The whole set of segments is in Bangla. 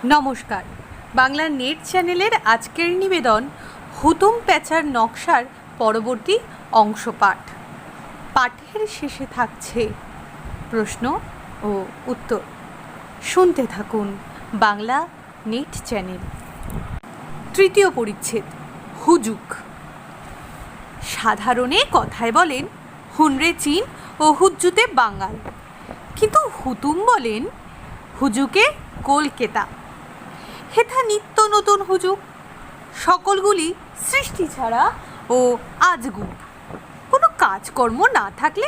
নমস্কার। বাংলা নেট চ্যানেলের আজকের নিবেদন হুতুম প্যাঁচার নকশার পরবর্তী অংশ পাঠ। পাঠের শেষে থাকছে প্রশ্ন ও উত্তর। শুনতে থাকুন বাংলা নেট চ্যানেল। তৃতীয় পরিচ্ছেদ, হুজুক। সাধারণে কথায় বলেন হুনরে চীন ও হুজ্জুতে বাঙাল, কিন্তু হুতুম বলেন হুজুকে কলকেতা। হেথা নিত্য নতুন হুজুক, সকলগুলি সৃষ্টি ছাড়া ও আজগুব। কোনো কাজকর্ম না থাকলে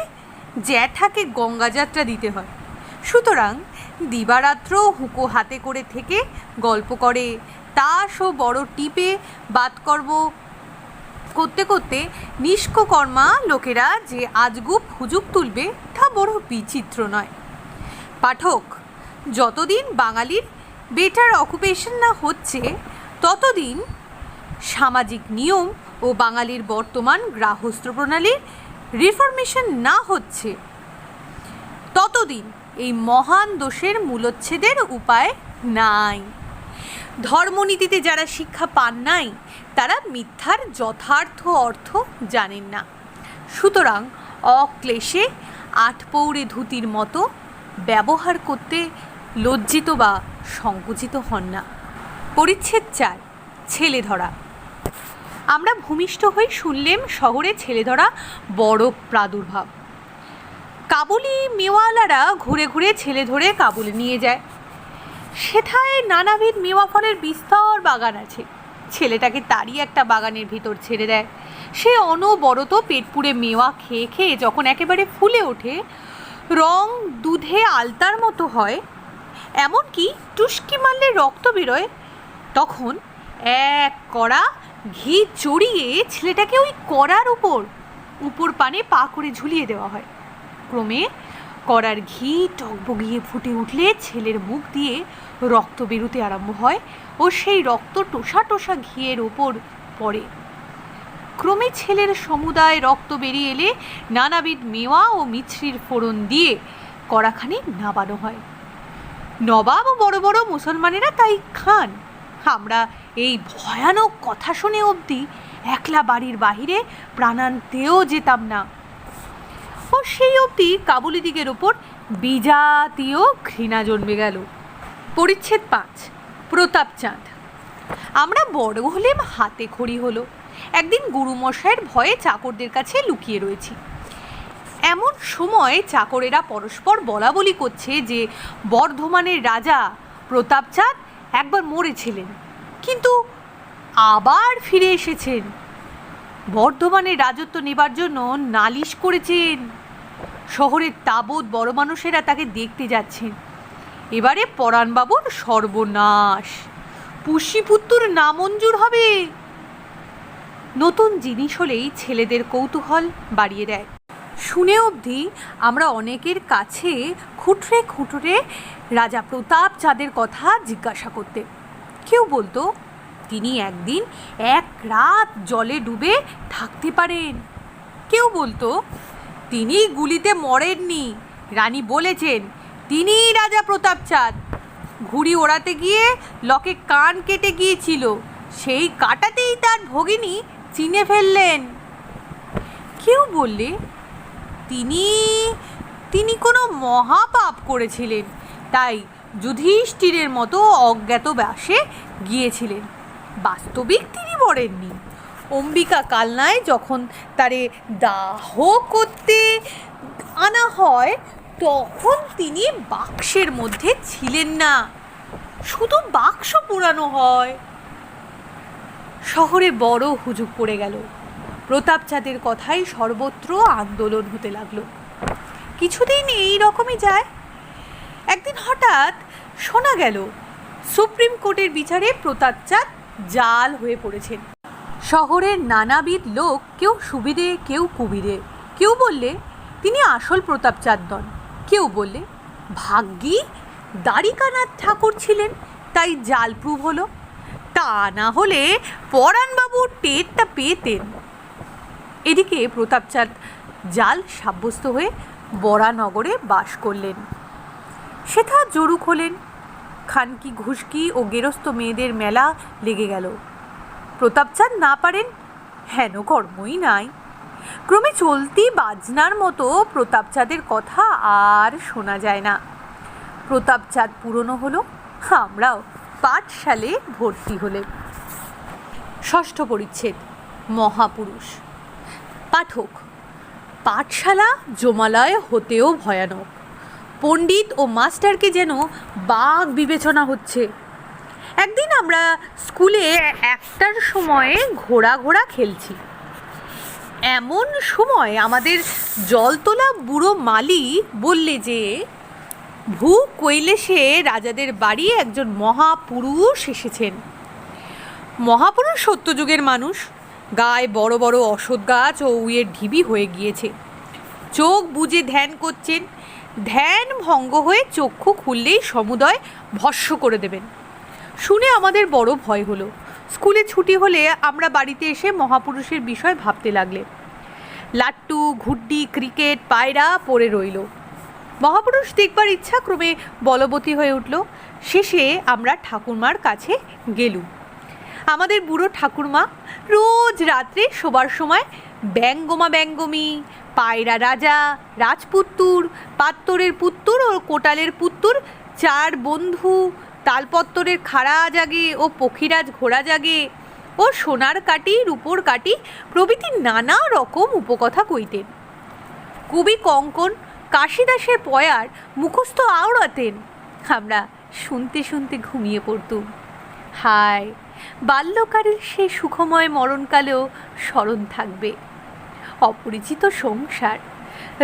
জ্যাঠাকে গঙ্গাযাত্রা দিতে হয়, সুতরাং দিবারাত্র হুঁকো হাতে করে থেকে গল্প করে, তাস ও বড় টিপে বাতকর্ম করতে করতে নিষ্কর্মা লোকেরা যে আজগুব হুজুক তুলবে তা বড় বিচিত্র নয়। পাঠক, যতদিন বাঙালির বেটার অকুপেশন না হচ্ছে, ততদিন সামাজিক নিয়ম ও বাঙালির বর্তমান গৃহস্থ প্রণালীর রিফরমেশন না হচ্ছে, ততদিন এই মহান দোষের মূলোচ্ছেদের উপায় নাই। ধর্মনীতিতে যারা শিক্ষা পান নাই, তারা মিথ্যার যথার্থ অর্থ জানেন না, সুতরাং অক্লেশে আটপৌরে ধুতির মতো ব্যবহার করতে লজ্জিত বা সংকুচিত হন না। পরিচ্ছেদ 4, ছেলে ধরা। আমরা ভূমিষ্ঠ হয়ে শুনলেম শহরে ছেলে ধরা বড় প্রাদুর্ভাব। কাবুলি মেওয়ালারা ঘুরে ঘুরে ছেলে ধরে কাবুলে নিয়ে যায়। সেথায় নানাবিধ মেওয়া ফলের বিস্তর বাগান আছে। ছেলেটাকে তারই একটা বাগানের ভিতর ছেড়ে দেয়। সে অনবরত পেট পুড়ে মেওয়া খেয়ে খেয়ে যখন একেবারে ফুলে ওঠে, রং দুধে আলতার মতো হয়, এমনকি টুসকি মারলে রক্ত বেরোয়, তখন এক কড়া ঘি চড়িয়ে ছেলেটাকে ওই কড়ার উপর পানে পা করে ঝুলিয়ে দেওয়া হয়। ক্রমে কড়ার ঘি টকবগিয়ে ফুটে উঠলে ছেলের মুখ দিয়ে রক্ত বেরোতে আরম্ভ হয় ও সেই রক্ত টোসা টোসা ঘিয়ের ওপর পড়ে। ক্রমে ছেলের সমুদায় রক্ত বেরিয়ে এলে নানাবিধ মেওয়া ও মিছরির ফোড়ন দিয়ে কড়াখানি নাবানো হয়। নবাব ও বড় বড় মুসলমানেরা তাই খান। আমরা এই ভয়ানক কথা শুনে অবধি একলা বাড়ির বাহিরে প্রাণান্তেও যেতাম না, ও সেই অবধি কাবুলি দিগের ওপর বিজাতীয় ঘৃণা জন্মে গেল। পরিচ্ছেদ 5, প্রতাপচাঁদ। আমরা বড় হলেম, হাতে খড়ি হলো। একদিন গুরুমশাইয়ের ভয়ে চাকরদের কাছে লুকিয়ে রয়েছি। এমন সময় চাকরেরা পরস্পর বলা বলি করছে যে বর্ধমানের রাজা প্রতাপচাঁদ একবার মরেছিলেন, কিন্তু আবার ফিরে এসেছেন। বর্ধমানের রাজত্ব নেবার জন্য নালিশ করেছেন। শহরের তাবৎ বড় মানুষেরা তাকে দেখতে যাচ্ছেন। এবারে পরাণবাবুর সর্বনাশ, পুষ্যিপুত্তুর নামঞ্জুর হবে। নতুন জিনিস হলেই ছেলেদের কৌতূহল বাড়িয়ে দেয়। শুনে অবধি আমরা অনেকের কাছে খুঁটরে খুঁটরে রাজা প্রতাপচাঁদের কথা জিজ্ঞাসা করতে। কেউ বলতো তিনি একদিন এক রাত জলে ডুবে থাকতে পারেন। কেউ বলতো তিনি গুলিতে মরেননি, রানী বলেছেন তিনিই রাজা প্রতাপচাঁদ। ঘুড়ি ওড়াতে গিয়ে লকে কান কেটে গিয়েছিল, সেই কাটাতেই তার ভগিনী চিনে ফেললেন। কেউ বললে তিনি কোনো মহাপাপ করেছিলেন, তাই যুধিষ্ঠিরের মতো অজ্ঞাতবাসে গিয়েছিলেন। বাস্তবিক তিনি মরেননি। অম্বিকা কালনায় যখন তারে দাহ করতে আনা হয়, তখন তিনি বাক্সের মধ্যে ছিলেন না, শুধু বাক্স পোড়ানো হয়। শহরে বড় হুজুক পড়ে গেল। প্রতাপচাঁদের কথাই সর্বত্র আন্দোলন হতে লাগলো। কিছুদিন এই রকমই যায়। একদিন হঠাৎ শোনা গেল সুপ্রিম কোর্টের বিচারে প্রতাপচাঁদ জাল হয়ে পড়েছেন। শহরের নানাবিধ লোক, কেউ সুবিধে কেউ কুবিধে। কেউ বললে তিনি আসল প্রতাপচাঁদ নন, কেউ বললে ভাগ্যি দ্বারিকানাথ ঠাকুর ছিলেন, তাই জাল প্রুভ হলো। তা না হলে পরাণবাবু টেরটা পেতেন। এদিকে প্রতাপচাঁদ জাল সাব্যস্ত হয়ে বরানগরে বাস করলেন। সেথা জরুক হলেন। খানকি ঘুষকি ও গেরস্থ মেয়েদের মেলা লেগে গেল। প্রতাপচাঁদ না পারেন হেন কর্মই নাই। ক্রমে চলতি বাজনার মতো প্রতাপচাঁদের কথা আর শোনা যায় না। প্রতাপচাঁদ পুরনো হলো, আমরাও পাঠশালে ভর্তি হলে। ষষ্ঠ পরিচ্ছেদ, মহাপুরুষ। পাঠক, পাঠশালা জমালয় হতেও ভয়ানক। পণ্ডিত ও মাস্টারকে যেন বাঘ বিবেচনা হচ্ছে। একদিন আমরা স্কুলে 1টার সময় ঘোড়া খেলছি। এমন সময় আমাদের জলতলা বুড়ো মালি বললে যে ভূ কৈলাসে রাজাদের বাড়ি একজন মহাপুরুষ এসেছেন। মহাপুরুষ সত্যযুগের মানুষ, গায়ে বড় বড় অশ্বত্থ গাছ ও উইয়ের ঢিবি হয়ে গিয়েছে। চোখ বুজে ধ্যান করছেন। ধ্যান ভঙ্গ হয়ে চক্ষু খুললেই সমুদয় ভস্ম করে দেবেন। শুনে আমাদের বড় ভয় হলো। স্কুলে ছুটি হলে আমরা বাড়িতে এসে মহাপুরুষের বিষয় ভাবতে লাগলে। লাট্টু, ঘুড্ডি, ক্রিকেট, পায়রা পড়ে রইল। মহাপুরুষ দেখবার ইচ্ছা ক্রমে বলবতী হয়ে উঠল। শেষে আমরা ঠাকুরমার কাছে গেলুম। আমাদের বুড়ো ঠাকুরমা রোজ রাত্রে শোবার সময় ব্যঙ্গমি, পায়রা রাজা, রাজপুত্তুর, পাত্তরের পুত্তুর ও কোটালের পুত্তুর, 4 বন্ধু, তালপত্তরের খাড়া জাগে ও পক্ষীরাজ ঘোড়া জাগে ও সোনার কাটি, রূপোর কাটি প্রভৃতি নানা রকম উপকথা কইতেন। কবি কঙ্কন, কাশিদাসের পয়ার মুখস্থ আওড়াতেন। আমরা শুনতে শুনতে ঘুমিয়ে পড়তুম। হায়, বাল্যকালের সে সুখময় মরণকালেও স্মরণ থাকবে। অপরিচিত সংসার,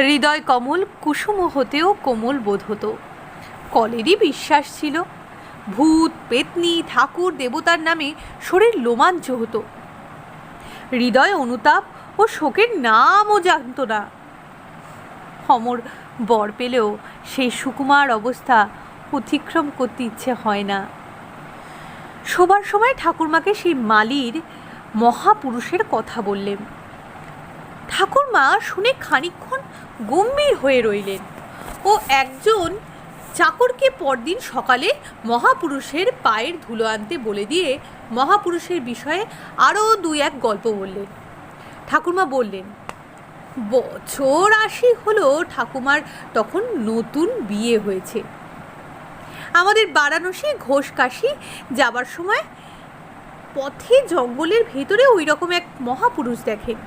হৃদয় কমল কুসুম হতেও কোমল বোধ হতো। কলেরই বিশ্বাস ছিল। ভূত, পেতনি, ঠাকুর, দেবতার নামে শরীর লোমাঞ্চ হতো। হৃদয় অনুতাপ ও শোকের নামও জানত না। অমর বর পেলেও সেই সুকুমার অবস্থা অতিক্রম করতে ইচ্ছে হয় না। শোবার সময় ঠাকুরমাকে সেই মালির মহাপুরুষের কথা বললেন। ঠাকুরমা শুনে খানিকক্ষণ গম্ভীর হয়ে রইলেন ও একজন চাকরকে পরদিন সকালে মহাপুরুষের পায়ের ধুলো আনতে বলে দিয়ে মহাপুরুষের বিষয়ে আরও 2-1 গল্প বললেন। ঠাকুরমা বললেন, বছর 80 হলো ঠাকুমার তখন নতুন বিয়ে হয়েছে। আমাদের বারাণসী ঘোষকাশি যাবার সময় পথে জঙ্গলের ভেতরে ওই রকম এক মহাপুরুষ দেখেন।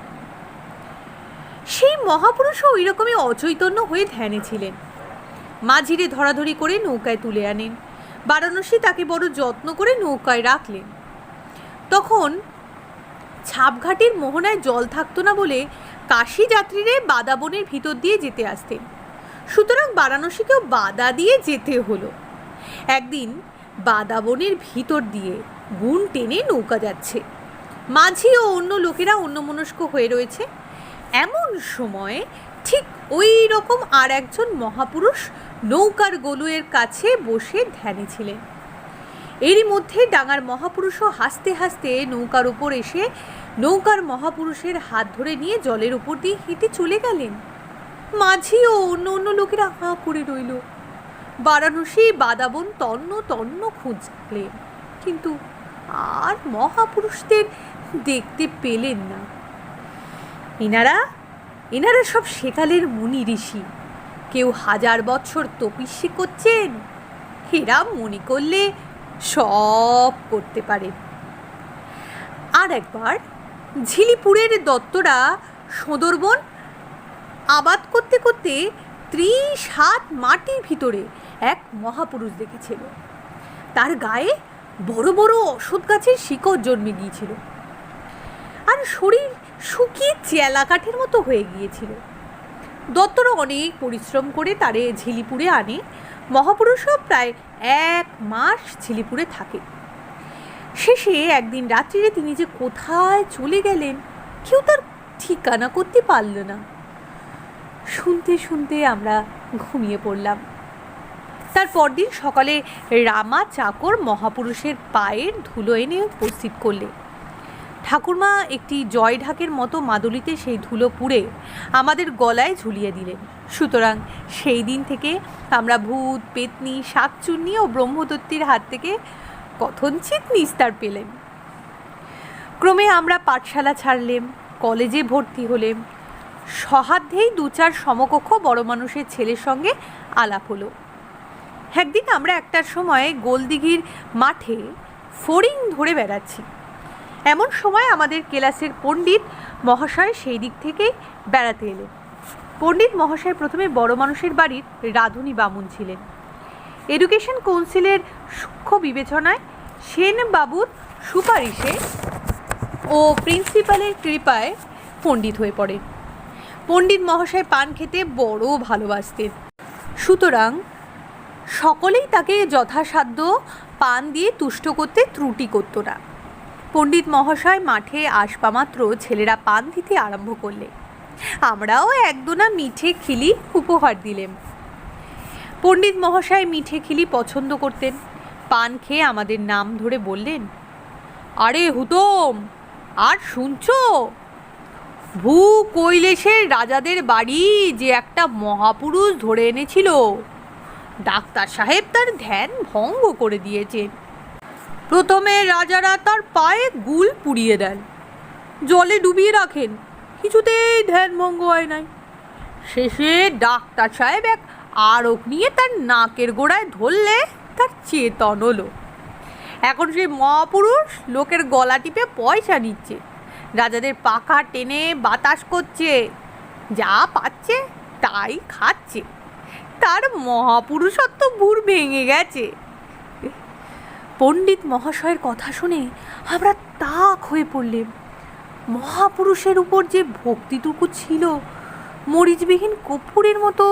সেই মহাপুরুষও ওই রকমই অচৈতন্য হয়ে ধ্যানে ছিলেন। মাঝিরে ধরাধরি করে নৌকায় তুলে আনেন। বারাণসী তাকে বড় যত্ন করে নৌকায় রাখলেন। তখন ছাপঘাটির মোহনায় জল থাকতো না বলে কাশী যাত্রীরে বাদাবনের ভিতর দিয়ে যেতে আসতেন। সুতরাং বারাণসীকেও বাদা দিয়ে যেতে হলো। একদিন বাদাবনের ভিতর দিয়ে গুণ টেনে নৌকা যাচ্ছে। মাঝি ও অন্য লোকেরা অন্যমনস্ক হয়ে রয়েছে। এমন সময় ঠিক ওই রকম আর একজন মহাপুরুষ নৌকার গলুয়ের কাছে বসে ধ্যানে ছিলেন। এরই মধ্যে ডাঙার মহাপুরুষও হাসতে হাসতে নৌকার উপর এসে নৌকার মহাপুরুষের হাত ধরে নিয়ে জলের উপর দিয়ে হেঁটে চলে গেলেন। মাঝি ও অন্য লোকেরা হাঁ করে রইল। বারাণসী বাদাবন তন্ন খুঁজলেন, কিন্তু আর মহাপুরুষদের দেখতে পেলেন না। এনারা সব সেকালের মুনি ঋষি। কেউ 1000 বছর তপস্যা করছেন। এরা মনে করলে সব করতে পারে। আর একবার ঝিলিপুরের দত্তরা সুন্দরবন আবাদ করতে করতে 30 হাত মাটির ভিতরে এক মহাপুরুষ দেখেছিল। তার গায়ে বড় বড় অশ্বত্থ গাছের শিকড় জন্মে গিয়েছিল আর শরীর শুকিয়ে চেলা কাঠের মতো হয়ে গিয়েছিল। দত্তরা অনেক পরিশ্রম করে তারে ঝিলিপুরে আনে। মহাপুরুষও প্রায় 1 মাস ঝিলিপুরে থাকে। শেষে একদিন রাত্রিরে তিনি যে কোথায় চলে গেলেন কেউ তার ঠিকানা করতে পারল না। শুনতে শুনতে আমরা ঘুমিয়ে পড়লাম। তার পরদিন সকালে রামা চাকর মহাপুরুষের পায়ের ধুলো এনে উপস্থিত করলে। ঠাকুরমা একটি জয় ঢাকের মতো মাদুলিতে সেই ধুলো পুড়ে আমাদের গলায় ঝুলিয়ে দিলেন। সুতরাং সেই দিন থেকে আমরা ভূত, পেতনি, শাকচুন্নি ও ব্রহ্মদত্তির হাত থেকে কথঞ্চিত নিস্তার পেলেন। ক্রমে আমরা পাঠশালা ছাড়লেম, কলেজে ভর্তি হলেম। সহাধ্যেই 2-4 সমকক্ষ বড় মানুষের ছেলের সঙ্গে আলাপ হলো। একদিন আমরা একটার সময় গোলদিঘির মাঠে ফড়িং ধরে বেড়াচ্ছি। এমন সময় আমাদের ক্লাসের পণ্ডিত মহাশয় সেই দিক থেকেই বেড়াতে এলেন। পণ্ডিত মহাশয় প্রথমে বড় মানুষের বাড়ির রাঁধুনি বামুন ছিলেন। এডুকেশন কাউন্সিলের সূক্ষ্ম বিবেচনায় সেনবাবুর সুপারিশে ও প্রিন্সিপালের কৃপায় পণ্ডিত হয়ে পড়েন। পণ্ডিত মহাশয় পান খেতে বড় ভালোবাসতেন, সুতরাং সকলেই তাকে যথাসাধ্য পান দিয়ে তুষ্ট করতে ত্রুটি করত না। পণ্ডিত মহাশয় মাঠে আসবা মাত্র ছেলেরা পান দিতে আরম্ভ করলে আমরাও 1-2 মিঠে খিলি উপহার দিলেম। পণ্ডিত মহাশয় মিঠে খিলি পছন্দ করতেন। পান খেয়ে আমাদের নাম ধরে বললেন, আরে হুতম, আর শুনছো? ভূ কৈলেশের রাজাদের বাড়ি যে একটা মহাপুরুষ ধরে এনেছিল, ডাক্তার সাহেব তার ধ্যান ভঙ্গ করে দিয়েছেন। প্রথমে রাজারা তার পায়ে গুল পুড়িয়ে দেন, জলে ডুবিয়ে রাখেন, কিছুতেই ধ্যান ভঙ্গ হয় নাই। শেষে ডাক্তার সাহেব এক আরক নিয়ে তার নাকের গোড়ায় ধরলে তার চেতন হলো। এখন সেই মহাপুরুষ লোকের গলা টিপে পয়সা নিচ্ছে, রাজাদের পাখা টেনে বাতাস করছে, যা পাচ্ছে তাই খাচ্ছে। তার মহাপুরুষত্ব ভুর ভেঙে গেছে। পণ্ডিত মহাশয়ের কথা শুনে আমরা তাক হয়ে পড়লেম। মহাপুরুষের উপর যে ভক্তিটুকু ছিল, মরিচবিহীন কর্পূরের মতো,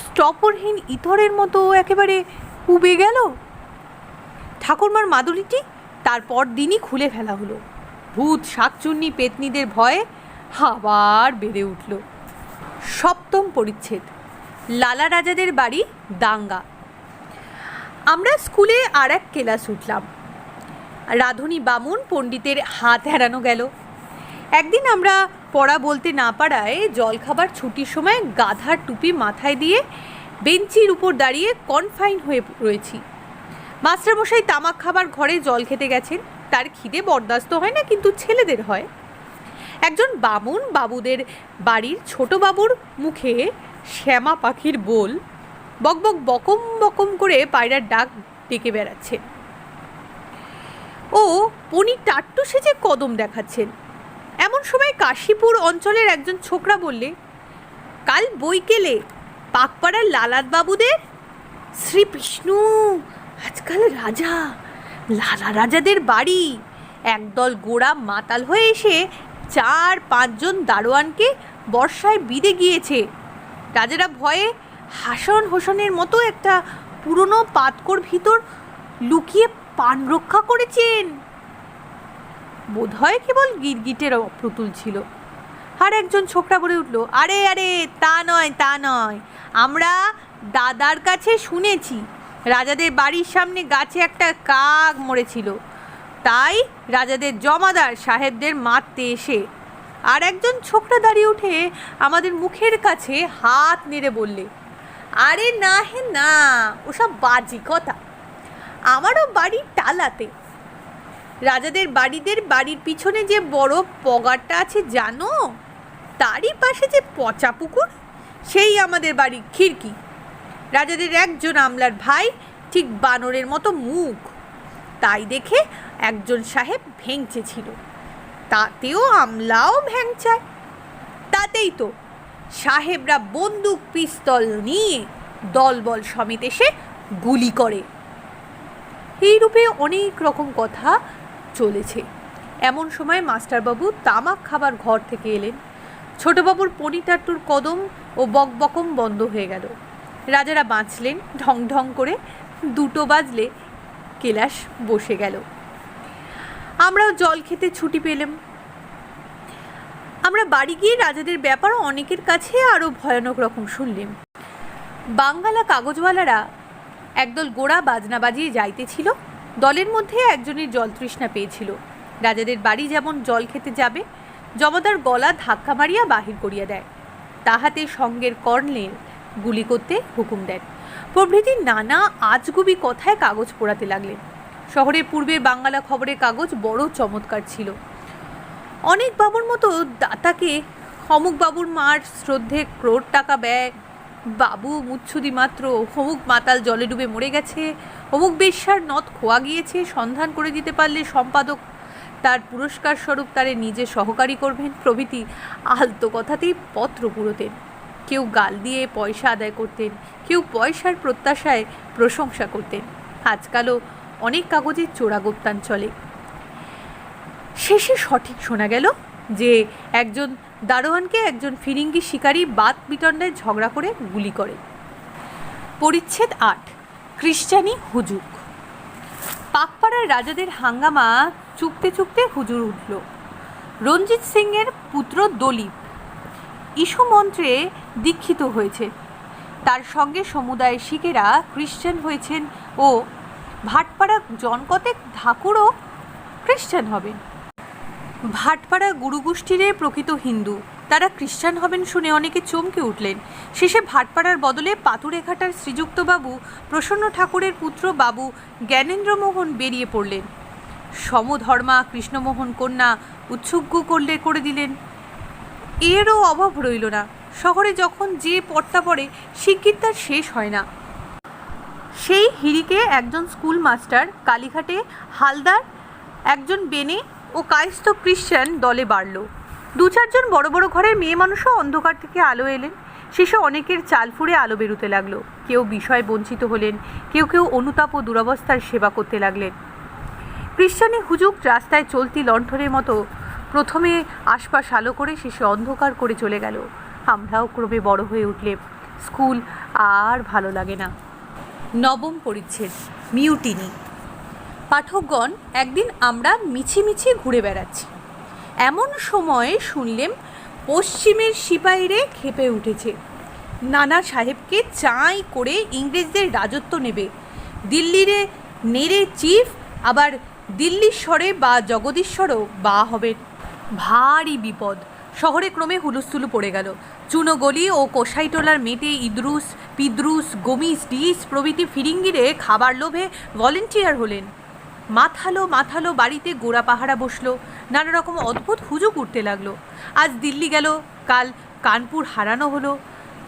স্টপরহীন ইতরের মতো একেবারে উবে গেল। ঠাকুরমার মাদুলিটি তারপর দিনই খুলে ফেলা হলো। ভূত, শাকচুন্নি, পেতনিদের ভয়ে আবার বেড়ে উঠল। 7ম পরিচ্ছেদ, লালা রাজাদের বাড়ি দাঙ্গা। আমরা স্কুলে আর এক ক্লাস উঠলাম। রাঁধুনি বামুন পণ্ডিতের হাত হারানো গেল। একদিন আমরা পড়া বলতে না পারায় জলখাবার ছুটির সময় গাধার টুপি মাথায় দিয়ে বেঞ্চির উপর দাঁড়িয়ে কনফাইন হয়ে রয়েছি। মাস্টারমশাই তামাক খাবার ঘরে জল খেতে গেছেন। তার খিদে বরদাস্ত হয় না, কিন্তু ছেলেদের হয়। একজন বামুন বাবুদের বাড়ির ছোট বাবুর মুখে শ্যামা পাখির বোল বকবক বকম বকম করে পায়রার ডাক ডেকে বেড়াচ্ছেন। ও পনির টাট্টু সেজে কদম দেখাচ্ছেন। এমন সময় কাশীপুর অঞ্চলের একজন ছোকরা বললে, কাল বৈকেলে পাকপাড়ার লালাদ বাবুদের শ্রী বিষ্ণু আজকাল রাজা, লালা রাজাদের বাড়ি একদল গোড়া মাতাল হয়ে এসে 4-5 জন দারোয়ানকে বর্ষায় বিঁধে গিয়েছে। রাজারা ভয়ে হাসন হোসনের মতো একটা পুরনো পাতকর ভিতর লুকিয়ে পান রক্ষা করেছেন। বোধহয় কেবল গিরগিটের অপ্রতুল ছিল। আর একজন ছোকরা বলে উঠল, আরে আরে তা নয়, তা নয়, আমরা দাদার কাছে শুনেছি রাজাদের বাড়ির সামনে গাছে একটা কাক মরেছিল, তাই রাজাদের জমাদার সাহেবদের মারতে এসে। আর একজন ছোকরা দাঁড়িয়ে উঠে আমাদের মুখের কাছে হাত নেড়ে বললে, আরে না হে না, ওসব বাজি কথা, আমারও বাড়ি টালাতে। রাজাদের বাড়ির পিছনে যে বড় পগারটা আছে জানো, তারই পাশে যে পচা পুকুর, সেই আমাদের বাড়ির খিড়কি। রাজাদের একজন আমলার ভাই ঠিক বানরের মতো মুখ, তাই দেখে একজন সাহেব ভেঙচেছিল, তাতেও আমলাও ভ্যাংচায়। তাতেই তো সাহেবরা বন্দুক পিস্তল নিয়ে দলবল সমেত এসে গুলি করে। এইরূপে অনেক রকম কথা চলেছে। এমন সময় মাস্টারবাবু তামাক খাবার ঘর থেকে এলেন। ছোটবাবুর পনিটাট্টুর কদম ও বকবকম বন্ধ হয়ে গেল। রাজারা বাঁচলেন ঢং ঢং করে। 2টো বাজলে কেলাস বসে গেল। আমরাও জল খেতে ছুটি পেলাম। আমরা বাড়ি গিয়ে রাজাদের ব্যাপার অনেকের কাছে আরও ভয়ানক রকম শুনলাম। বাঙ্গালা কাগজওয়ালারা একদল গোড়া বাজনা বাজিয়ে যাইতেছিল। দলের মধ্যে একজনের জল তৃষ্ণা পেয়েছিল। রাজাদের বাড়ি যেমন জল খেতে যাবে, জমাদার গলা ধাক্কা মারিয়া বাহির করিয়া দেয়, তাহাতে সঙ্গের কর্নেল গুলি করতে হুকুম দেন প্রভৃতি নানা আজগুবি কথায় কাগজ পোড়াতে লাগলেন। শহরের পূর্বের বাংলা খবরের কাগজ বড় চমৎকার ছিল। অনেক বাবুর মতো দাতাকে অমুক বাবুর মার শ্রদ্ধে ক্রোড় টাকা ব্যয়, বাবু মুচ্ছুদি মাত্র, অমুক মাতাল জলে ডুবে মরে গেছে, অমুক বেশ্যার নথ খোয়া গিয়েছে, সন্ধান করে দিতে পারলে সম্পাদক তার পুরস্কার স্বরূপ তারে নিজে সহকারী করবেন প্রভৃতি আলতো কথাতেই পত্র পুরোতেন। কেউ গাল দিয়ে পয়সা আদায় করতেন, কেউ পয়সার প্রত্যাশায় প্রশংসা করতেন। আজকালও অনেক কাগজের চোরাগোপ্তান চলে। শেষে সঠিক শোনা গেল যে একজন দারোয়ানকে একজন ফিরিঙ্গি শিকারী বাত বিতণ্ডায় ঝগড়া করে গুলি করে। পরিচ্ছেদ ৮। খ্রিস্টানি হুজুক। পাকপাড়ার রাজাদের হাঙ্গামা চুপতে চুপতে হুজুর উঠল। রঞ্জিত সিংয়ের পুত্র দলীপ ইস্যু মন্ত্রে দীক্ষিত হয়েছে, তার সঙ্গে সমুদায় শিখেরা খ্রিস্টান হয়েছেন ও ভাটপাড়া জনকতেক ঠাকুরও খ্রিস্টান হবেন। ভাটপাড়া গুরুগোষ্ঠীরে প্রকৃত হিন্দু, তারা খ্রিস্টান হবেন শুনে অনেকে চমকে উঠলেন। শেষে ভাটপাড়ার বদলে পাথুরেঘাটার শ্রীযুক্তবাবু প্রসন্ন ঠাকুরের পুত্র বাবু জ্ঞানেন্দ্রমোহন বেরিয়ে পড়লেন। সমধর্মা কৃষ্ণমোহন কন্যা উৎসুগ্য করে দিলেন। এরও অভাব রইল না। শহরে যখন যে পড়তা পড়ে শিগগির তার শেষ হয় না। সেই হিরিকে একজন স্কুল মাস্টার, কালীঘাটে হালদার, একজন বেনে ও কায়স্থ খ্রিস্টান দলে বাড়ল। 2-4জন বড় বড় ঘরের মেয়ে মানুষও অন্ধকার থেকে আলো এলেন। শেষে অনেকের চাল ফুঁড়ে আলো বেরোতে লাগলো। কেউ বিষয় বঞ্চিত হলেন, কেউ কেউ অনুতাপ ও দুরবস্থার সেবা করতে লাগলেন। খ্রিস্টানি হুজুক রাস্তায় চলতি লণ্ঠনের মতো প্রথমে আশপাশ আলো করে শেষে অন্ধকার করে চলে গেল। আমরাও ক্রমে বড় হয়ে উঠলে স্কুল আর ভালো লাগে না। 9ম পরিচ্ছেদ। মিউটিনি। পাঠকগণ, একদিন আমরা মিছিমিছি ঘুরে বেড়াচ্ছি, এমন সময় শুনলেম পশ্চিমের সিপাহীরে খেপে উঠেছে। নানা সাহেবকে চাই করে ইংরেজদের রাজত্ব নেবে, দিল্লিরে নেড়ে চিফ, আবার দিল্লীশ্বরে বা জগদীশ্বরও বা হবেন। ভারী বিপদ। শহরে ক্রমে হুলুস্থুলু পড়ে গেল। চুনোগলি ও কোষাইটোলার মেটে ইদ্রুস, পিদ্রুস, গমিস, ডিস প্রভৃতি ফিরিঙ্গিরে খাবার লোভে ভলেন্টিয়ার হলেন। মাথালো বাড়িতে গোড়া পাহারা বসলো। নানা রকম অদ্ভুত হুজুক উঠতে লাগলো। আজ দিল্লি গেল, কাল কানপুর হারানো হলো।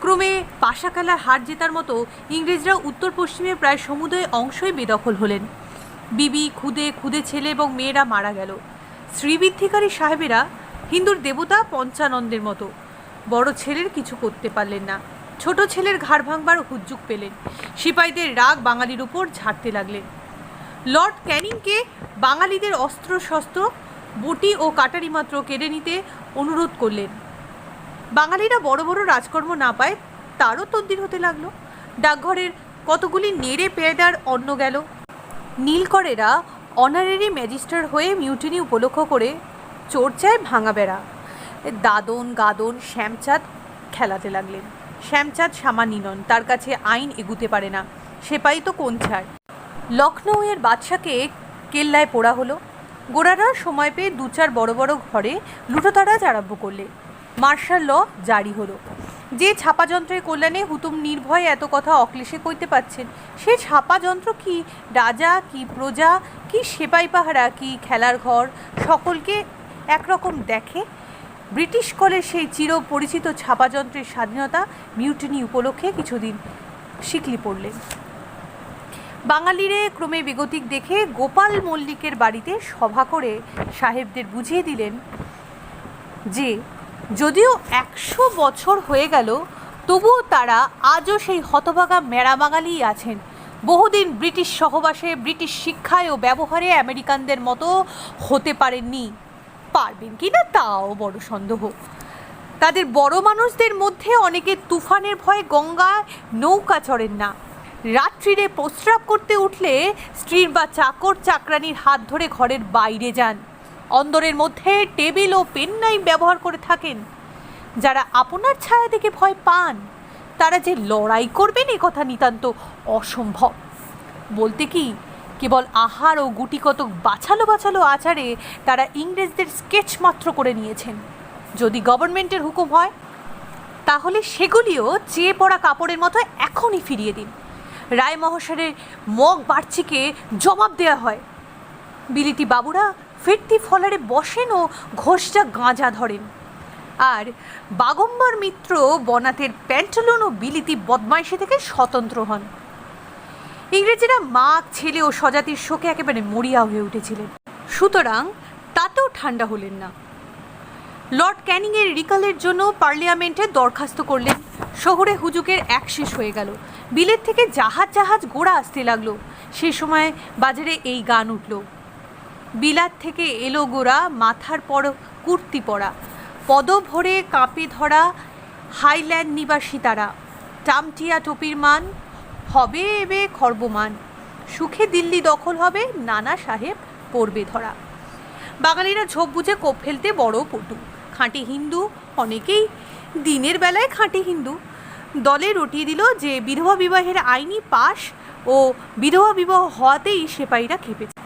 ক্রমে পাশাকালার হার জেতার মতো ইংরেজরা উত্তর পশ্চিমে প্রায় সমুদয় অংশই বেদখল হলেন। বিবি, খুদে ছেলে এবং মেয়েরা মারা গেল। শ্রীবৃদ্ধিকারী সাহেবেরা, হিন্দুর দেবতা পঞ্চানন্দের মতো, বড় ছেলের কিছু করতে পারলেন না। ছোট ছেলের ঘাড় ভাঙবার হুজ্জুক পেলেন। সিপাহীদের রাগ বাঙালির উপর ঝাড়তে লাগলেন। লর্ড ক্যানিংকে বাঙালিদের অস্ত্র শস্ত্র, বটি ও কাটারি মাত্র কেড়ে নিতে অনুরোধ করলেন। বাঙালিরা বড় বড় রাজকর্ম না পায় তারও তদ্বির হতে লাগলো। ডাকঘরের কতগুলি নেড়ে পেয়েদার অন্ন গেল। নীলকরেরা অনারারি ম্যাজিস্ট্রেট হয়ে মিউটিনি উপলক্ষ করে চোরচায় ভাঙা বেড়া দাদন গাদন শ্যামচাঁদ খেলাতে লাগলেন। শ্যামচাঁদ সামান্য নন, তার কাছে আইন এগুতে পারে না। সেপাই তো কোন ছাড়। লখনৌয়ের বাদশাকে কেল্লায় পোড়া হলো। গোড়ারা সময় পেয়ে 2-4 বড় বড় ঘরে লুটোতারাজ আরম্ভ করলে। মার্শাল ল জারি হলো। যে ছাপাযন্ত্রের কল্যাণে হুতুম নির্ভয়ে এত কথা অক্লেশে কইতে পাচ্ছেন, সে ছাপাযন্ত্র কি রাজা, কি প্রজা, কি সেপাই পাহারা, কি খেলার ঘর, সকলকে একরকম দেখে। ব্রিটিশ কলের সেই চির পরিচিত ছাপাযন্ত্রের স্বাধীনতা মিউটিনি উপলক্ষে কিছুদিন শিকলি পড়লেন। বাঙালিরে ক্রমে বেগতিক দেখে গোপাল মল্লিকের বাড়িতে সভা করে সাহেবদের বুঝিয়ে দিলেন যে যদিও 100 বছর হয়ে গেল, তবুও তারা আজও সেই হতভাগা মেরা বাঙালিই আছেন। বহুদিন ব্রিটিশ সহবাসে, ব্রিটিশ শিক্ষায় ও ব্যবহারে আমেরিকানদের মতো হতে পারেননি। পারবেন কি না তাও বড় সন্দেহ। তাদের বড় মানুষদের মধ্যে অনেকে তুফানের ভয়ে গঙ্গায় নৌকা চড়েন না। রাত্রিরে প্রস্রাব করতে উঠলে স্ত্রীর বা চাকর চাকরানির হাত ধরে ঘরের বাইরে যান। অন্দরের মধ্যে টেবিল ও পেননাই ব্যবহার করে থাকেন। যারা আপনার ছায়া দেখে ভয় পান, তারা যে লড়াই করবেন এ কথা নিতান্ত অসম্ভব। বলতে কি, কেবল আহার ও গুটিকতক বাছালো বাছালো আচারে তারা ইংরেজদের স্কেচ মাত্র করে নিয়েছেন। যদি গভর্নমেন্টের হুকুম হয় তাহলে সেগুলিও চেয়ে পড়া কাপড়ের মতো এখনই ফিরিয়ে দিন। রায় মহাশয়ের মগ বাড়চিকে জবাব দেওয়া হয়। বিলিতি বাবুরা ফিরতি ফলারে বসেন ও ঘোষটা গাঁজা ধরেন, আর বাগম্বর মিত্র বনাতের প্যান্টলুন ও বিলিতি বদমাইশি থেকে স্বতন্ত্র হন। ইংরেজেরা মাগ, ছেলে ও স্বজাতির শোকে একেবারে মরিয়া হয়ে উঠেছিলেন, সুতরাং তাতেও ঠান্ডা হলেন না। লর্ড ক্যানিংয়ের রিকালের জন্য পার্লামেন্টে দরখাস্ত করলেন। শহরে হুজুকের এক শেষ হয়ে গেল। বিলেত থেকে জাহাজ জাহাজ গোড়া আসতে লাগলো। সে সময় বাজারে এই গান উঠল, বিলাত থেকে এলো গোড়া, মাথার পর কুর্তি পরা, পদ ভরে কাঁপে ধরা, হাইল্যান্ড নিবাসী তারা, টামটিয়া টপির মান, হবে এবে খর্বমান, সুখে দিল্লি দখল হবে, নানা সাহেব পড়বে ধরা। বাঙালিরা ঝোপ বুঝে কোপ ফেলতে বড় পটু, খাঁটি হিন্দু, অনেকেই দিনের বেলায় খাঁটি হিন্দু। দলে রটিয়ে দিল যে বিধবা বিবাহের আইনি পাশ ও বিধবা বিবাহ হওয়াতেই সেপাইরা খেপেছে।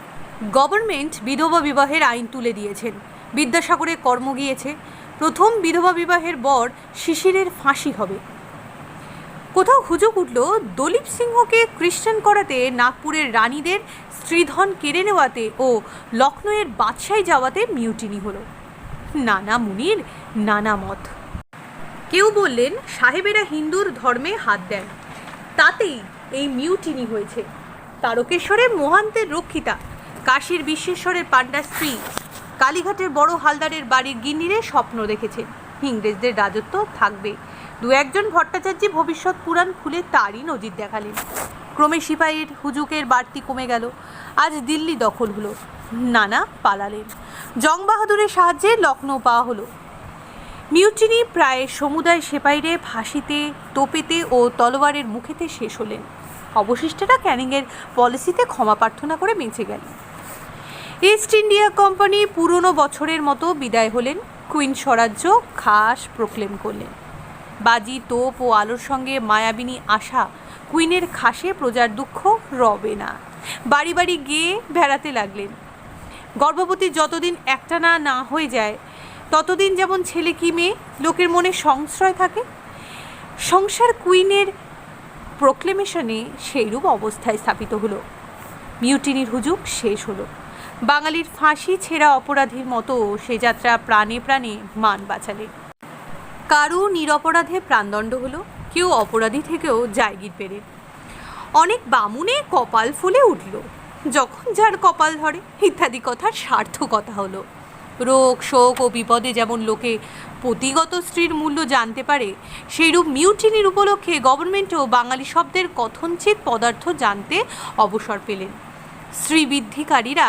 গভর্নমেন্ট বিধবা বিবাহের আইন তুলে দিয়েছেন। বিদ্যাসাগরের কর্ম গিয়েছে। প্রথম বিধবা বিবাহের বর শিশিরের ফাঁসি হবে। কোথাও হুজুক উঠল দলীপ সিংহকে খ্রিস্টান করাতে, নাগপুরের রানীদের স্ত্রীধন কেড়ে নেওয়াতে ও লখনৌয়ের বাদশাহী যাওয়াতে মিউটিনি হলো। নানা মুনির নানা মত। কেউ বললেন সাহেবেরা হিন্দুর ধর্মে হাত দেন, তাতেই এই মিউটিনি হয়েছে। তারকেশ্বরের মোহান্তের রক্ষিতা, কাশীর বিশ্বেশ্বরের পাণ্ডা স্ত্রী, কালীঘাটের বড় হালদারের বাড়ির গিন্নিরে স্বপ্ন দেখেছে ইংরেজদের রাজত্ব থাকবে। দু একজন ভট্টাচার্য ভবিষ্যৎ পুরাণ খুলে তারই নজির দেখালেন। ক্রমে সিপাহীর হুজুকের বাড়তি কমে গেল। আজ দিল্লি দখল হলো, নানা পালালেন। জং বাহাদুরের সাহায্যে লখনৌ পাওয়া হলো। মিউটিনি প্রায় সমুদায় সেপাইরে ফাঁসিতে, তোপেতে ও তলোয়ারের মুখেতে শেষ হলেন। অবশিষ্টরা ক্যানিংয়ের পলিসিতে ক্ষমা প্রার্থনা করে বেঁচে গেল। ইস্ট ইন্ডিয়া কোম্পানি পুরনো বছরের মতো বিদায় হলেন। কুইন স্বরাজ্য খাস প্রক্লেম করলেন। বাজি, তোপ ও আলোর সঙ্গে মায়াবিনী আশা কুইনের খাসে প্রজার দুঃখ রবে না। বাড়ি বাড়ি গিয়ে বেড়াতে লাগলেন। গর্ভবতী যতদিন একটানা না হয়ে যায় ততদিন যেমন ছেলে কি মেয়ে লোকের মনে সংশয় থাকে, সংসার কুইনের প্রোক্লেমেশনে সেইরূপ অবস্থায় স্থাপিত হলো। মিউটিনির হুজুক শেষ হলো। বাঙালির ফাঁসি ছেঁড়া অপরাধীর মতো সে যাত্রা প্রাণে প্রাণে মান বাঁচালে। কারু নিরপরাধে প্রাণদণ্ড হলো, কেউ অপরাধী থেকেও জায়গির পেরে। অনেক বামুনে কপাল ফুলে উঠল, যখন যার কপাল ধরে ইত্যাদি কথার সার্থকতা হলো। রোগ, শোক ও বিপদে যেমন লোকে পতিগত স্ত্রীর মূল্য জানতে পারে, সেইরূপ মিউটিনির উপলক্ষে গভর্নমেন্টও বাঙালি শব্দের কথঞ্চিত পদার্থ জানতে অবসর পেলেন। স্ত্রীবৃদ্ধিকারীরা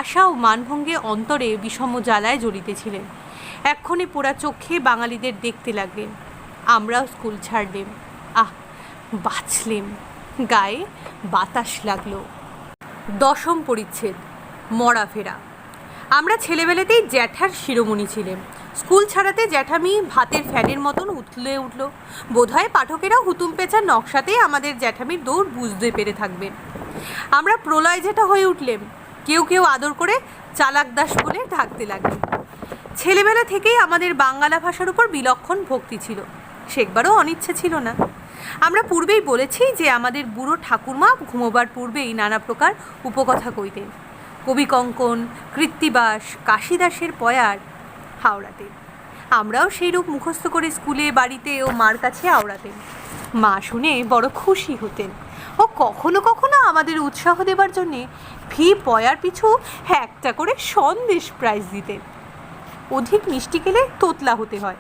আশা ও মানভঙ্গে অন্তরে বিষম জ্বালায় জ্বলিতেছিলেন। এক্ষণে পোড়া চোখে বাঙালিদের দেখতে লাগলেন। আমরাও স্কুল ছাড়লেম, বাঁচলেম, গায়ে বাতাস লাগলো। 10ম পরিচ্ছেদ, মরা ফেরা। আমরা ছেলেবেলাতেই জ্যাঠার শিরোমণি ছিলেম। স্কুল ছাড়াতে জ্যাঠামি ভাতের ফ্যানের মতন উঠলে উঠল। বোধহয় পাঠকেরা হুতুম পেঁচার নকশাতেই আমাদের জ্যাঠামির দৌড় বুঝতে পেরে থাকবেন। আমরা প্রলয় জ্যাঠা হয়ে উঠলেম। কেউ কেউ আদর করে চালাক দাস বলে ডাকতে লাগলেন। ছেলেবেলা থেকেই আমাদের বাঙ্গালা ভাষার উপর বিলক্ষণ ভক্তি ছিল, শেখবারও অনিচ্ছা ছিল না। আমরা পূর্বেই বলেছি যে আমাদের বুড়ো ঠাকুরমা ঘুমোবার পূর্বেই নানা প্রকার উপকথা কইতেন। কবি কঙ্কন, কৃত্তিবাস, কাশিদাসের পয়ার হাওড়াতেন। আমরাও সেইরূপ মুখস্থ করে স্কুলে, বাড়িতে ও মার কাছে আওড়াতেন। মা শুনে বড় খুশি হতেন ও কখনো কখনো আমাদের উৎসাহ দেবার জন্যে ফি পয়ার পিছু একটা করে সন্দেশ প্রাইজ দিতেন। অধিক মিষ্টি খেলে তোতলা হতে হয়।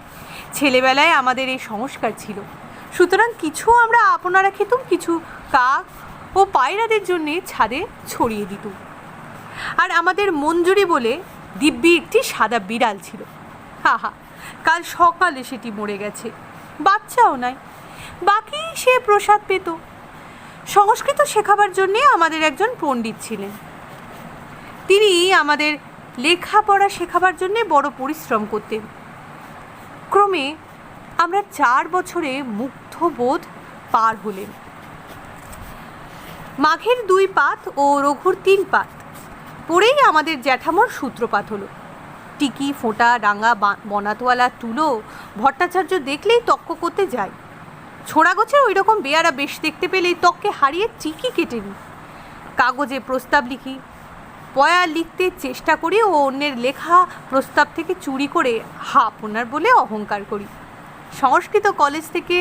ছেলেবেলায় আমাদের এই সংস্কার ছিল, সুতরাং কিছু আমরা আপনারা খেতুম, কিছু কাক ও পায়রাদের জন্যে ছাদে ছড়িয়ে দিতুম। আর আমাদের মঞ্জুরি বলে দিব্যি একটি সাদা বিড়াল ছিল। কাল সকালে সেটি মরে গেছে, বাচ্চাও নাই, বাকি সে প্রসাদ পেত। সংস্কৃত শেখাবার জন্যে আমাদের একজন পণ্ডিত ছিলেন। তিনি আমাদের লেখাপড়া শেখাবার জন্যে বড় পরিশ্রম করতেন। ক্রমে আমরা 4 বছরে মুগ্ধবোধ পার হলেন। মাঘের 2 পাত ও রঘুর 3 পাত পড়েই আমাদের জ্যাঠামোর সূত্রপাত হলো। টিকি, ফোঁটা, ডাঙ্গা, বনাতওয়ালা, তুলো, ভট্টাচার্য দেখলেই তক্ক করতে যায়। ছোড়া গোছের ওই রকম বেয়ারা বেশ দেখতে পেলেই ত্বককে হারিয়ে চিকি কেটে নিই। কাগজে প্রস্তাব লিখি, পয়া লিখতে চেষ্টা করি ও অন্যের লেখা প্রস্তাব থেকে চুরি করে আপনার বলে অহংকার করি। সংস্কৃত কলেজ থেকে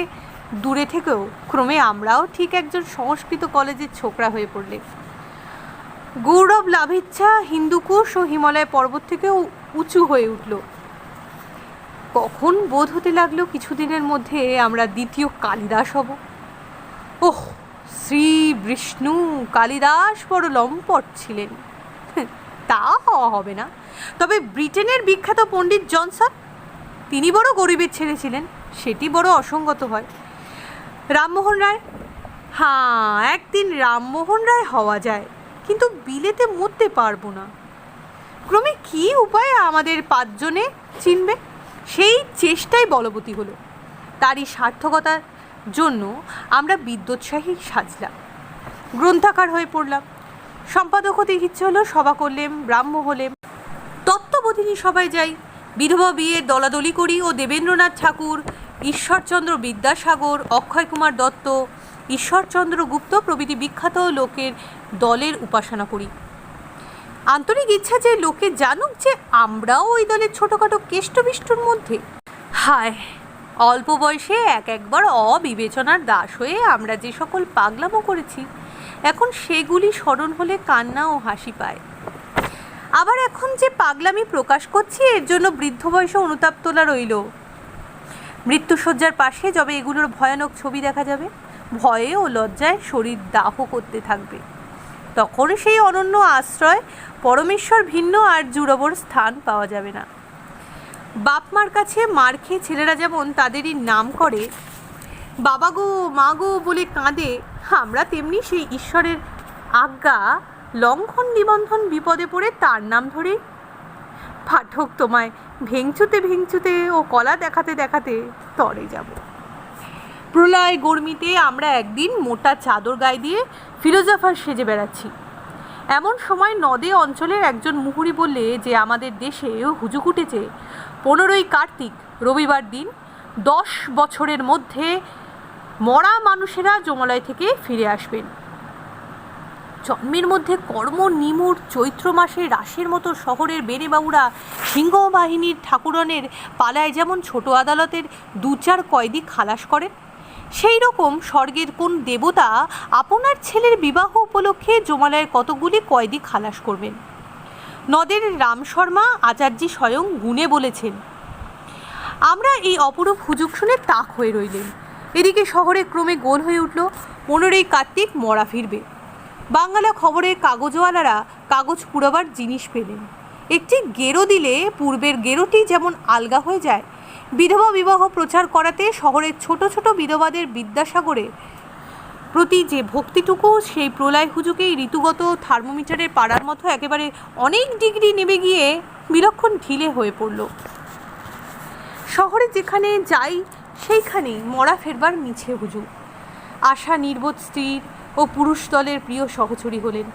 দূরে থেকেও ক্রমে আমরাও ঠিক একজন সংস্কৃত কলেজের ছোকরা হয়ে পড়লে। গৌরব লাভিচ্ছা হিন্দুকুশ ও হিমালয় পর্বত থেকেও উঁচু হয়ে উঠল। কখন বোধ হতে লাগলো কিছুদিনের মধ্যে আমরা দ্বিতীয় কালিদাস হব। ওহ, শ্রী বিষ্ণু কালিদাস বড় লম্পট ছিলেন, তা হওয়া হবে না। তবে ব্রিটেনের বিখ্যাত পণ্ডিত জনসন, তিনি বড় গরিবের ছেলে ছিলেন, সেটি বড় অসঙ্গত হয়। রামমোহন রায়, হ্যাঁ, একদিন রামমোহন রায় হওয়া যায়, কিন্তু বিলেতে মরতে পারবো না। ক্রমে কী উপায়ে আমাদের 5 জনে চিনবে, সেই চেষ্টাই বলবতী হলো। তারই সার্থকতার জন্য আমরা বিদ্যোৎসাহী সাজলাম, গ্রন্থাকার হয়ে পড়লাম। সম্পাদক হতে ইচ্ছে হলো, সভা করলেম, ব্রাহ্ম হলেম, তত্ত্ববোধিনী সবাই যাই, বিধবা বিয়ের দলাদলি করি ও দেবেন্দ্রনাথ ঠাকুর, ঈশ্বরচন্দ্র বিদ্যাসাগর, অক্ষয় কুমার দত্ত, ঈশ্বরচন্দ্র গুপ্ত প্রভৃতি বিখ্যাত লোকের দলের উপাসনা করি। আন্তরিক ইচ্ছা যে লোকে জানুক যে আমরাও ওই দলের ছোটোখাটো কেষ্টবিষ্টুর মধ্যে। হায়, অল্প বয়সে একবার অবিবেচনার দাস হয়ে আমরা যে সকল পাগলামো করেছি, এখন সেগুলি স্মরণ হলে কান্না ও হাসি পায়। আবার এখন যে পাগলামি প্রকাশ করছি, এর জন্য বৃদ্ধ বয়সে অনুতাপ তোলা রইল। মৃত্যুশয্যার পাশে যবে এগুলোর ভয়ানক ছবি দেখা যাবে, ভয়ে ও লজ্জায় শরীর দাহ করতে থাকবে, তখন সেই অনন্য আশ্রয় পরমেশ্বর ভিন্ন আর জুড়বর স্থান পাওয়া যাবে না। বাপ মার কাছে মার খেয়ে ছেলেরা যেমন তাদেরই নাম করে, বাবা গো মা গো বলে কাঁদে, আমরা তেমনি সেই ঈশ্বরের আজ্ঞা লঙ্ঘন নিবন্ধন বিপদে পড়ে তার নাম ধরে পাঠক তোমায় ভেংচুতে ভেংচুতে ও কলা দেখাতে দেখাতে তরে যাব। প্রলয় গর্মিতে আমরা একদিন মোটা চাদর গায়ে দিয়ে ফিলোজফার সেজে বেড়াচ্ছি। এমন সময় নদে অঞ্চলের একজন মুহুরি বললে যে আমাদের দেশে হুজুক উঠেছে 15ই কার্তিক রবিবার দিন 10 বছরের মধ্যে মরা মানুষেরা যমলায় থেকে ফিরে আসবেন। জন্মের মধ্যে কর্ম নিমুর চৈত্র মাসে রাসের মতো শহরের বেনেবাবুরা সিংহবাহিনীর ঠাকুরনের পালায় যেমন ছোট আদালতের 2-4 কয়েদি খালাস করেন, সেই রকম স্বর্গের কোন দেবতা আপনার ছেলের বিবাহ উপলক্ষে যমালয়ের কতগুলি কয়েদি খালাস করবেন। নদের রাম শর্মা আচার্যি স্বয়ং গুণে বলেছেন। আমরা এই অপরূপ হুজুক শুনে তাক হয়ে রইলেন। এদিকে শহরে ক্রমে গোল হয়ে উঠল 15ই কার্তিক মরা ফিরবে। বাংলা খবরের কাগজওয়ালারা কাগজ পুরাবার জিনিস পেলেন। একটি গেরো দিলে পূর্বের গেরোটি যেমন আলগা হয়ে যায়, বিধবা বিবাহ প্রচার করাতে শহরের ছোট ছোট বিধবাদের বিদ্যাসাগরে প্রতি যে ভক্তিটুকু, সেই প্রলয় হুজুকেই ঋতুগত থার্মোমিটারের পাড়ার মতো একেবারে অনেক ডিগ্রি নেমে গিয়ে বিলক্ষণ ঢিলে হয়ে পড়ল। শহরে যেখানে যাই সেইখানেই মরা ফেরবার মিছে হুজুক। আশা নির্বোধ স্ত্রীর ও পুরুষ দলের প্রিয় সহচরী হলেন।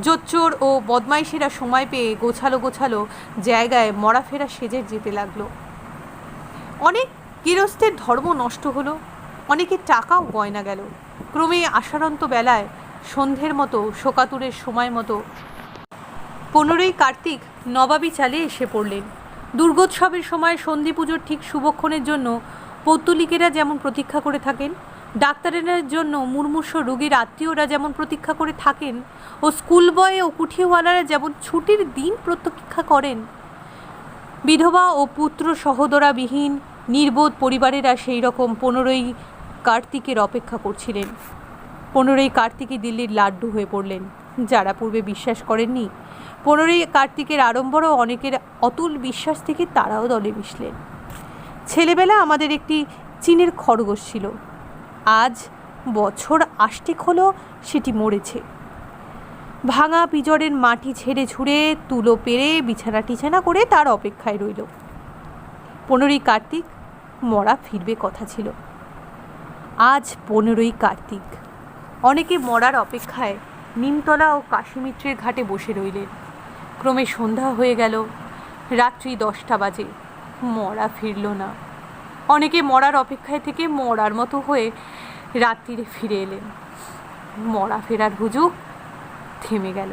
জোচ্চোর ও বদমাইশেরা সময় পেয়ে গোছালো গোছালো জায়গায় মরা ফেরা সেজে যেতে লাগলো। অনেক গৃহস্থের ধর্ম নষ্ট হলো, অনেকের টাকাও গয়না গেল। ক্রমে আশারন্ত বেলায় সন্ধ্যের মতো শোকাতুরের সময় মতো 15ই কার্তিক নবাবী চালে এসে পড়লেন। দুর্গোৎসবের সময় সন্ধি পুজোর ঠিক শুভক্ষণের জন্য পৌত্তলিকেরা যেমন প্রতীক্ষা করে থাকেন, ডাক্তারের জন্য মুমূর্ষ রোগীর আত্মীয়রা যেমন প্রতীক্ষা করে থাকেন, ও স্কুল বয় ও কুঠিওয়ালারা যেমন ছুটির দিন প্রতীক্ষা করেন, বিধবা ও পুত্র সহোদরাবিহীন নির্বোধ পরিবারেরা সেই রকম 15ই কার্তিকের অপেক্ষা করছিলেন। 15ই কার্তিকই দিল্লির লাড্ডু হয়ে পড়লেন। যারা পূর্বে বিশ্বাস করেননি 15ই কার্তিকের আড়ম্বরও অনেকের অতুল বিশ্বাস থেকে তারাও দলে মিশলেন। ছেলেবেলা আমাদের একটি চীনের খরগোশ ছিল, আজ বছর 8 হলো সেটি মরেছে। ভাঙা পিজরের মাটি ছেড়ে ছুঁড়ে তুলো পেরে বিছানা টিছানা করে তার অপেক্ষায় রইল। 15ই কার্তিক মরা ফিরবে কথা ছিল, আজ 15ই কার্তিক। অনেকে মরার অপেক্ষায় নিমতলা ও কাশীমিত্রের ঘাটে বসে রইলেন। ক্রমে সন্ধ্যা হয়ে গেল, রাত্রি 10টা বাজে, মরা ফিরল না। অনেকে মরার অপেক্ষায় থেকে মরার মতো হয়ে রাত্রিরে ফিরে এলেন। মরা ফেরার হুজুগ থেমে গেল।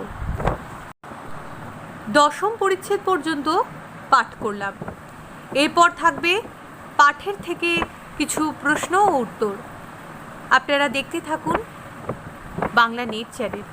10ম পরিচ্ছেদ পর্যন্ত পাঠ করলাম। এরপর থাকবে পাঠের থেকে কিছু প্রশ্ন ও উত্তর। আপনারা দেখতে থাকুন বাংলা নেট চ্যানেল।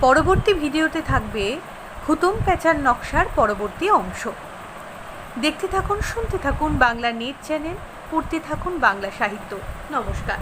পরবর্তী ভিডিওতে থাকবে হুতুম প্যাঁচার নকশার পরবর্তী অংশ। দেখতে থাকুন, শুনতে থাকুন বাংলা নেট চ্যানেল, পড়তে থাকুন বাংলা সাহিত্য। নমস্কার।